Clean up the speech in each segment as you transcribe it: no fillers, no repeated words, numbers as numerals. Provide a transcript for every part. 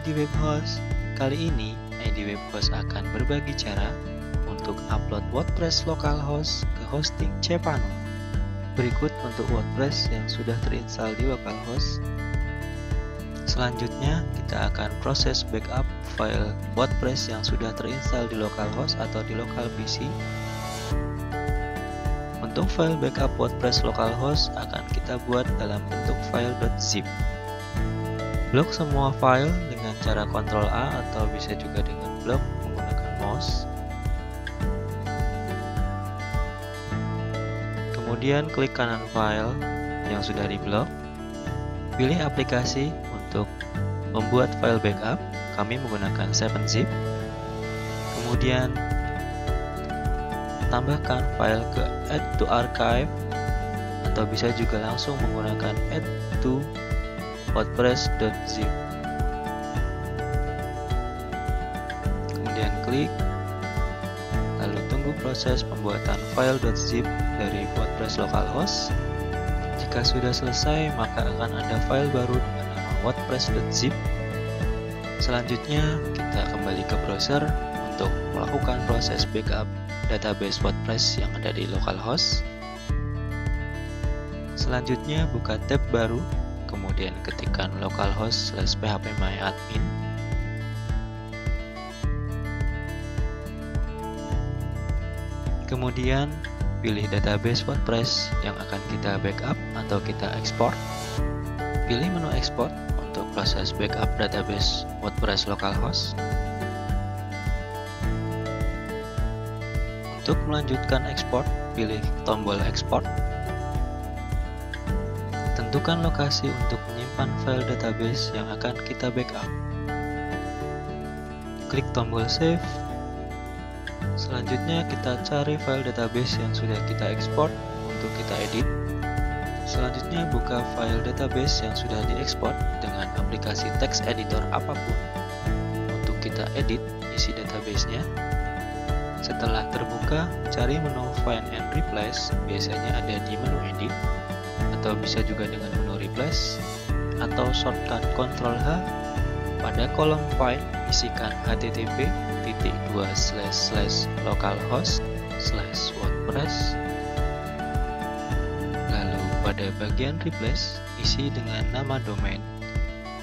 ID Web Host. Kali ini, ID Web Host akan berbagi cara untuk upload WordPress localhost ke hosting cPanel. Berikut untuk WordPress yang sudah terinstall di localhost. Selanjutnya, kita akan proses backup file WordPress yang sudah terinstall di localhost atau di local PC. Untuk file backup WordPress localhost akan kita buat dalam bentuk file .zip. Blok semua file dengan cara Ctrl A atau bisa juga dengan blok menggunakan mouse. Kemudian klik kanan file yang sudah diblok. Pilih aplikasi untuk membuat file backup. Kami menggunakan 7zip. Kemudian tambahkan file ke add to archive atau bisa juga langsung menggunakan add to wordpress.zip. Kemudian klik, lalu tunggu proses pembuatan file .zip dari WordPress localhost. Jika sudah selesai, maka akan ada file baru dengan nama wordpress.zip. Selanjutnya, kita kembali ke browser untuk melakukan proses backup database WordPress yang ada di localhost. Selanjutnya, buka tab baru, kemudian ketikkan localhost/phpMyAdmin. Kemudian, pilih database WordPress yang akan kita backup atau kita ekspor. Pilih menu ekspor untuk proses backup database WordPress localhost. Untuk melanjutkan ekspor, pilih tombol ekspor. Tentukan lokasi untuk menyimpan file database yang akan kita backup. Klik tombol save. Selanjutnya kita cari file database yang sudah kita ekspor untuk kita edit. Selanjutnya buka file database yang sudah diekspor dengan aplikasi text editor apapun untuk kita edit isi databasenya. Setelah terbuka, cari menu Find and Replace, biasanya ada di menu Edit, atau bisa juga dengan menu Replace, atau shortcut Ctrl H. Pada kolom file, isikan http://localhost/wordpress. Lalu pada bagian Replace, isi dengan nama domain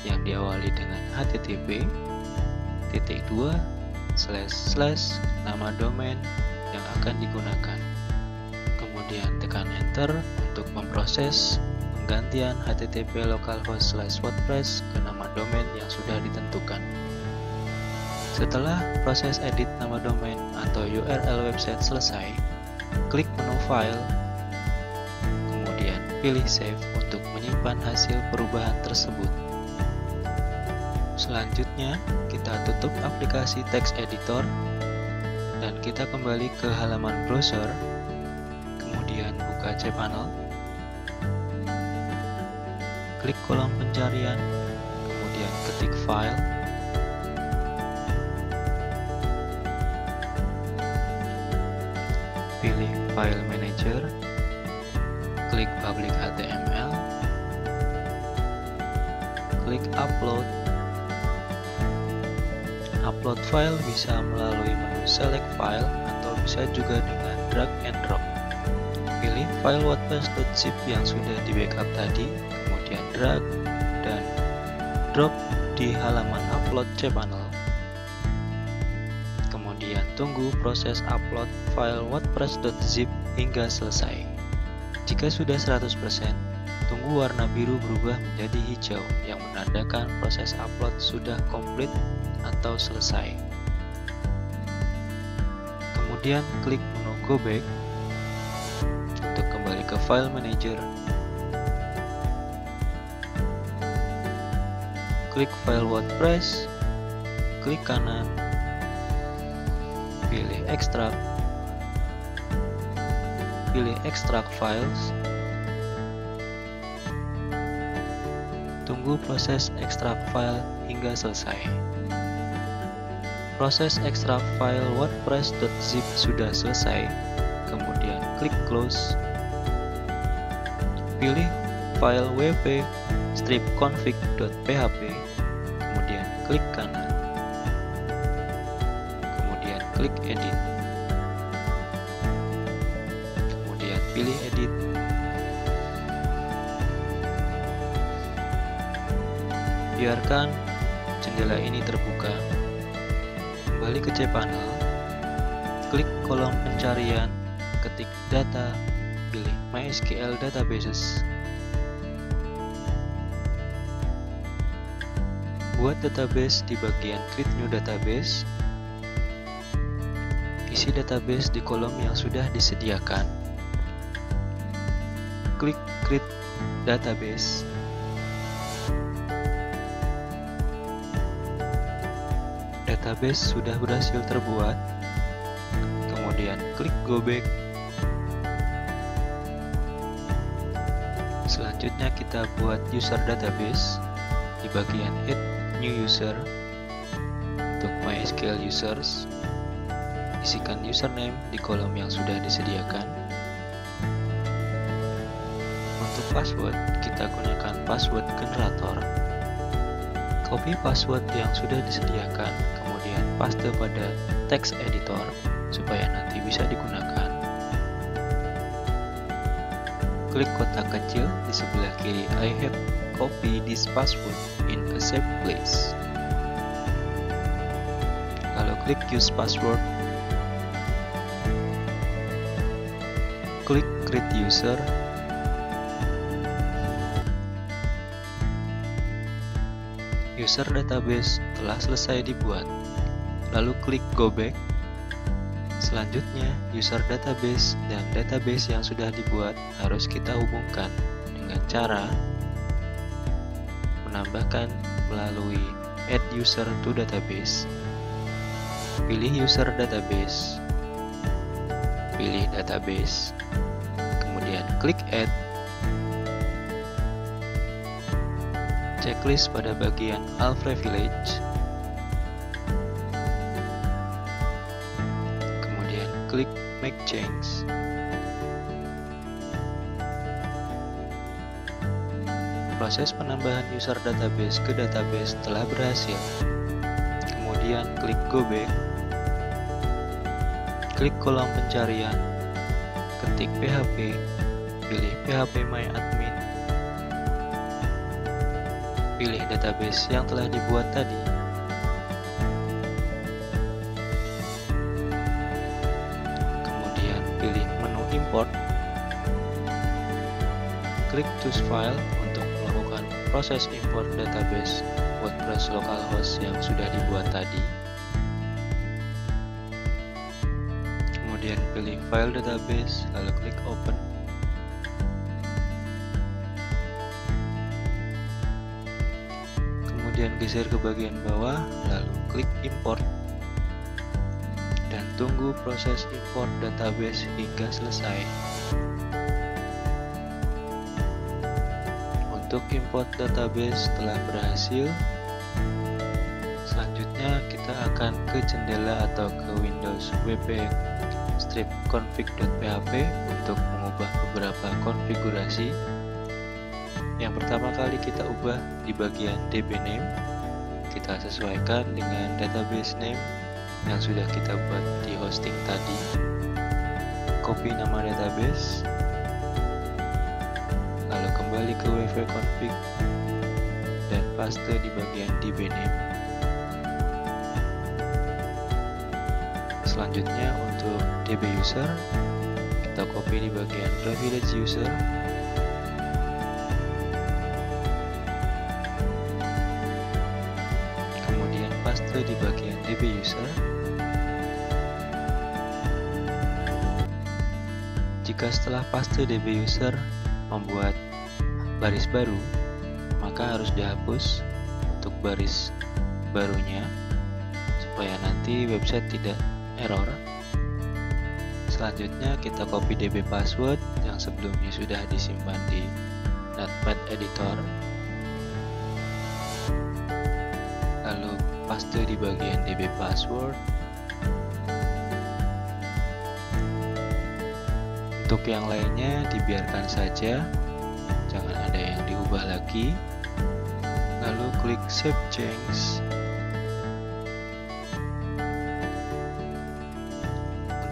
yang diawali dengan http://nama domain yang akan digunakan. Kemudian tekan Enter untuk memproses penggantian http localhost/wordpress ke nama domain yang sudah ditentukan. Setelah proses edit nama domain atau URL website selesai, klik menu File, kemudian pilih Save untuk menyimpan hasil perubahan tersebut. Selanjutnya, kita tutup aplikasi text editor dan kita kembali ke halaman browser. Kemudian buka cPanel, klik kolom pencarian, kemudian ketik file, pilih File Manager, klik Public HTML, klik Upload. Upload file bisa melalui menu Select File atau bisa juga dengan drag and drop. Pilih file wordpress.zip yang sudah di backup tadi, kemudian drag dan drop di halaman upload cPanel. Kemudian tunggu proses upload file wordpress.zip hingga selesai. Jika sudah 100%, tunggu warna biru berubah menjadi hijau yang menandakan proses upload sudah komplit atau selesai. Kemudian klik menu Go Back untuk kembali ke File Manager. Klik File WordPress, klik kanan, pilih Extract, pilih Extract Files. Tunggu proses ekstrak file hingga selesai. Proses ekstrak file wordpress.zip sudah selesai, kemudian klik Close. Pilih file wp stripconfig.php, kemudian klik kanan, kemudian klik edit, kemudian pilih edit, biarkan jendela ini terbuka, kembali ke cPanel, klik kolom pencarian, ketik data, pilih MySQL Databases. Buat database di bagian Create New Database, isi database di kolom yang sudah disediakan, klik Create Database, database sudah berhasil terbuat, kemudian klik Go Back. Selanjutnya kita buat user database di bagian Add New User. Untuk MySQL Users, isikan username di kolom yang sudah disediakan. Untuk password, kita gunakan password generator. Copy password yang sudah disediakan, kemudian paste pada text editor supaya nanti bisa digunakan. Klik kotak kecil di sebelah kiri I have copy this password in a safe place. Lalu klik use password. Klik create user. User database telah selesai dibuat. Lalu klik go back. Selanjutnya, user database dan database yang sudah dibuat harus kita hubungkan dengan cara menambahkan melalui add user to database. Pilih user database, pilih database, kemudian klik add. Checklist pada bagian all privilege, kemudian klik make change. Proses penambahan user database ke database telah berhasil. Kemudian klik go back, klik kolom pencarian, ketik PHP, pilih PHP My Admin, pilih database yang telah dibuat tadi. Kemudian pilih menu import, klik choose file untuk melakukan proses import database WordPress localhost yang sudah dibuat tadi. Kemudian pilih file database, lalu klik open. Kemudian geser ke bagian bawah, lalu klik import dan tunggu proses import database hingga selesai. Untuk import database telah berhasil. Selanjutnya kita akan ke jendela atau ke Windows WP strip config.php untuk mengubah beberapa konfigurasi. Yang pertama kali kita ubah di bagian DB name, kita sesuaikan dengan database name yang sudah kita buat di hosting tadi. Copy nama database, lalu kembali ke WP config dan paste di bagian DB name. Selanjutnya untuk DB user, kita copy di bagian privilege user. Kemudian paste di bagian DB user. Jika setelah paste DB user membuat baris baru, maka harus dihapus untuk baris barunya supaya nanti website tidak error. Selanjutnya kita copy DB password yang sebelumnya sudah disimpan di Notepad editor, lalu paste di bagian DB password. Untuk yang lainnya dibiarkan saja, jangan ada yang diubah lagi. Lalu klik save change,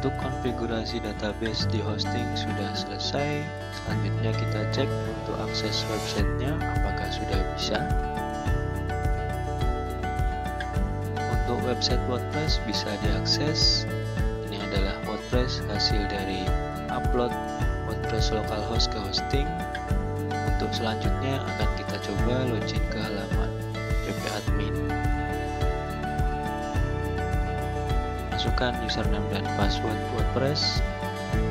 Untuk konfigurasi database di hosting sudah selesai. Selanjutnya kita cek untuk akses websitenya apakah sudah bisa. Untuk website WordPress bisa diakses. Ini adalah WordPress hasil dari upload WordPress localhost ke hosting. Untuk selanjutnya akan kita coba login ke halaman ppadmin. Masukkan username dan password WordPress.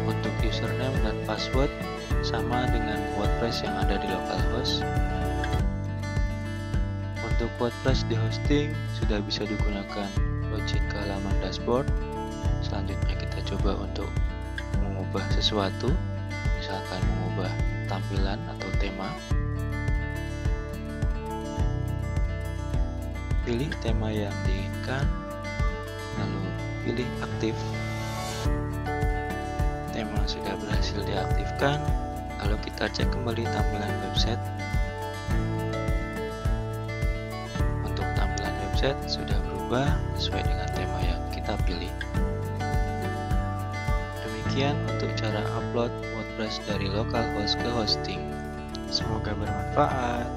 Untuk username dan password sama dengan WordPress yang ada di localhost. Untuk WordPress di hosting sudah bisa digunakan login ke halaman dashboard. Selanjutnya kita coba untuk mengubah sesuatu, misalkan mengubah tampilan atau tema. Pilih tema yang diinginkan, lalu pilih aktif. Tema sudah berhasil diaktifkan, lalu kita cek kembali tampilan website. Untuk tampilan website sudah berubah sesuai dengan tema yang kita pilih. Demikian untuk cara upload WordPress dari localhost ke hosting. Semoga bermanfaat.